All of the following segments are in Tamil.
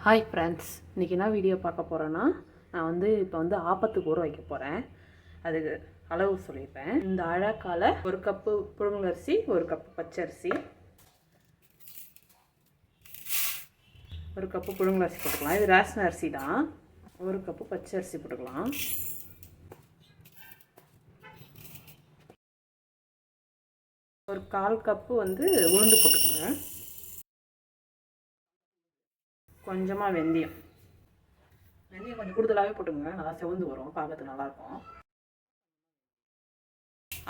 ஹாய் ஃப்ரெண்ட்ஸ், இன்றைக்கி என்ன வீடியோ பார்க்க போகிறேன்னா, நான் இப்போ ஆப்பத்துக்கு ஊற வைக்க போகிறேன். அதுக்கு அளவு சொல்லியிருப்பேன். இந்த அழகால 1 கப்பு புழுங்கலரிசி, 1 கப்பு பச்சரிசி, 1 கப்பு புழுங்கலரிசி போட்டுக்கலாம். இது ரேஷன் அரிசி தான். 1 கப்பு பச்சரிசி போட்டுக்கலாம். ஒரு 1/4 கப்பு உளுந்து போட்டுக்கோங்க. கொஞ்சமாக வெந்தயம் கொஞ்சம் கூடுதலாகவே போட்டுங்க, நல்லா செவந்து வரும், பார்க்கறதுக்கு நல்லாயிருக்கும்.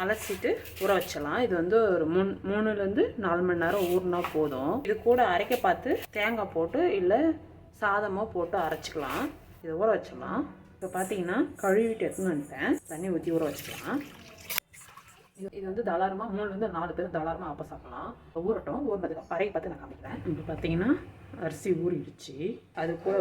அலசிட்டு ஊற வச்சிடலாம். இது ஒரு 3லேருந்து 4 மணி நேரம் ஊறினா போதும். இது கூட அரைக்க பார்த்து தேங்காய் போட்டு இல்லை சாதமாக போட்டு அரைச்சிக்கலாம். இதை ஊற வச்சிடலாம். இப்போ பார்த்தீங்கன்னா கழுவிட்டு எடுத்துன்னு வந்துட்டேன். தண்ணி ஊற்றி ஊற வச்சுக்கலாம். இது தாராளமாக 3லேருந்து 4 பேர் தாராளமாக ஆப்ப சாப்பிடலாம். ஊறட்டும். ஊறினதுக்கு பறையை பார்த்து நான் காமிக்கிறேன். இப்போ பார்த்தீங்கன்னா அரிசி ஊறிடுச்சு. அது கூட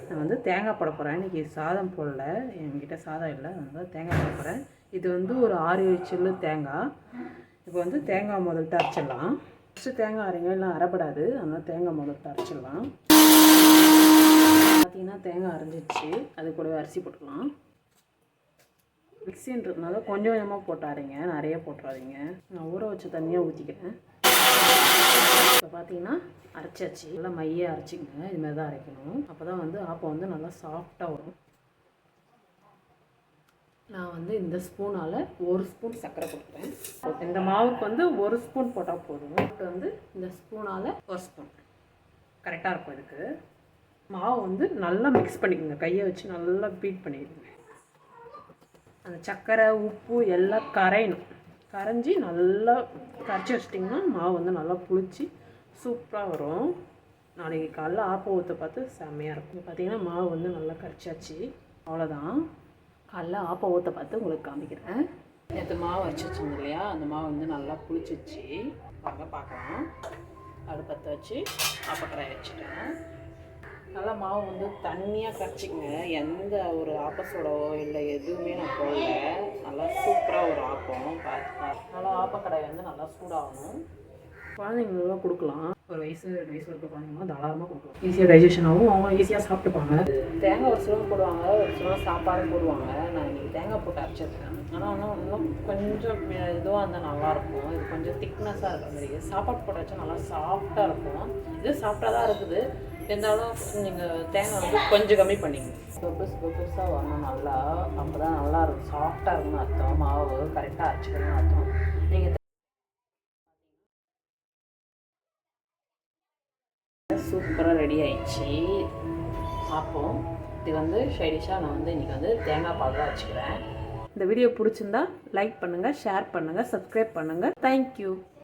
நான் தேங்காய் போட போகிறேன். இன்றைக்கி சாதம் போடல, என்கிட்ட சாதம் இல்லை, அதனால் தேங்காய் போட போகிறேன். இது ஒரு 6-7 சில்லு தேங்காய். இப்போ தேங்காய் முதல்ட்டு அரைச்சிடலாம். ஃபஸ்ட்டு தேங்காய் அரைங்க, இல்லை அரைப்படாது, அதனால் தேங்காய் முதல்ட்டு அரைச்சிடலாம். பார்த்தீங்கன்னா தேங்காய் அரைஞ்சிடுச்சு. அது கூடவே அரிசி போட்டுக்கலாம். மிக்ஸின்றதுனால கொஞ்சம் கொஞ்சமாக போட்டு அரைங்க, நிறைய போட்டுறாதீங்க. நான் ஊற வச்ச தண்ணியாக ஊற்றிக்கிறேன். இப்போ பார்த்தீங்கன்னா அரைச்சாச்சு. நல்லா மையாக அரைச்சிக்கங்க. இதுமாதிரி தான் அரைக்கணும். அப்போ தான் ஆப்பம் நல்லா சாஃப்டாக வரும். நான் இந்த ஸ்பூனால் 1 ஸ்பூன் சர்க்கரை போட்டுக்கிறேன். இந்த மாவுக்கு 1 ஸ்பூன் போட்டால் போதும். இந்த ஸ்பூனால் 1 ஸ்பூன் கரெக்டாக இருக்கும். இதுக்கு மாவு நல்லா மிக்ஸ் பண்ணிக்கோங்க. கையை வச்சு நல்லா பீட் பண்ணிடுங்க. அந்த சர்க்கரை உப்பு எல்லாம் கரையணும். கரைஞ்சி நல்லா கரைச்சி வச்சிட்டிங்கன்னா மாவு நல்லா புளிச்சு சூப்பராக வரும். நாளைக்கு காலைல ஆப்பம் ஊற்ற பார்த்து செம்மையாக இருக்கும். பார்த்தீங்கன்னா மாவு நல்லா கரைச்சாச்சு. அவ்வளோதான். காலைல ஆப்பம் ஊற்ற பார்த்து உங்களுக்கு காமிக்கிறேன். நேற்று மாவு அரைச்சி வச்சுருந்தோம் இல்லையா, அந்த மாவு நல்லா புளிச்சிச்சு. பார்க்கலாம். அடுப்பத்தை வச்சு ஆப்பக்கடாயை வச்சுட்டேன். நல்லா மாவு தண்ணியாக கரைச்சிக்கங்க. எந்த ஒரு ஆப்பசோடவோ இல்லை எதுவுமே நான் போடல. நல்லா சூப்பராக ஒரு ஆப்பம். பார்த்து நல்லா ஆப்பக்கடாய் நல்லா சூடாகணும். குழந்தைங்களும் கொடுக்கலாம். ஒரு வயசு 2 வயசு இருக்க குழந்தைங்களாம் தாராளமாக கொடுக்கலாம். ஈஸியாக டைஜஷன் ஆகும். அவங்க ஈஸியாக சாப்பிட்டுப்பாங்க. தேங்காய் ஒரு சிலவங்க போடுவாங்க, ஒரு சிலவங்க சாப்பாடும் போடுவாங்க. நான் இன்றைக்கி தேங்காய் போட்டு அரைச்சிருக்கேன். ஆனால் இன்னும் கொஞ்சம் இதுவாக இருந்தால் நல்லாயிருக்கும். இது கொஞ்சம் திக்னஸாக இருக்கிற மாதிரி. சாப்பாடு போட்டு வச்சா நல்லா சாஃப்டாக இருக்கும். இது சாஃப்டாக தான் இருக்குது. இருந்தாலும் நீங்கள் தேங்காய் கொஞ்சம் கம்மி பண்ணிங்க. பெருசாக வரணும் நல்லா. அப்போ தான் நல்லா இருக்கும், சாஃப்டாக இருக்குன்னு அர்த்தம். மாவு கரெக்டாக அரைச்சிக்கணும்னு அர்த்தம். நீங்கள் சூப்பராக ரெடி ஆயிடுச்சு ஆப்பம். இது ஷைடிஷாக நான் இன்றைக்கி தேங்காய் பால் தான் வச்சுக்கிறேன். இந்த வீடியோ பிடிச்சிருந்தா லைக் பண்ணுங்கள், ஷேர் பண்ணுங்கள், சப்ஸ்கிரைப் பண்ணுங்கள். தேங்க்யூ.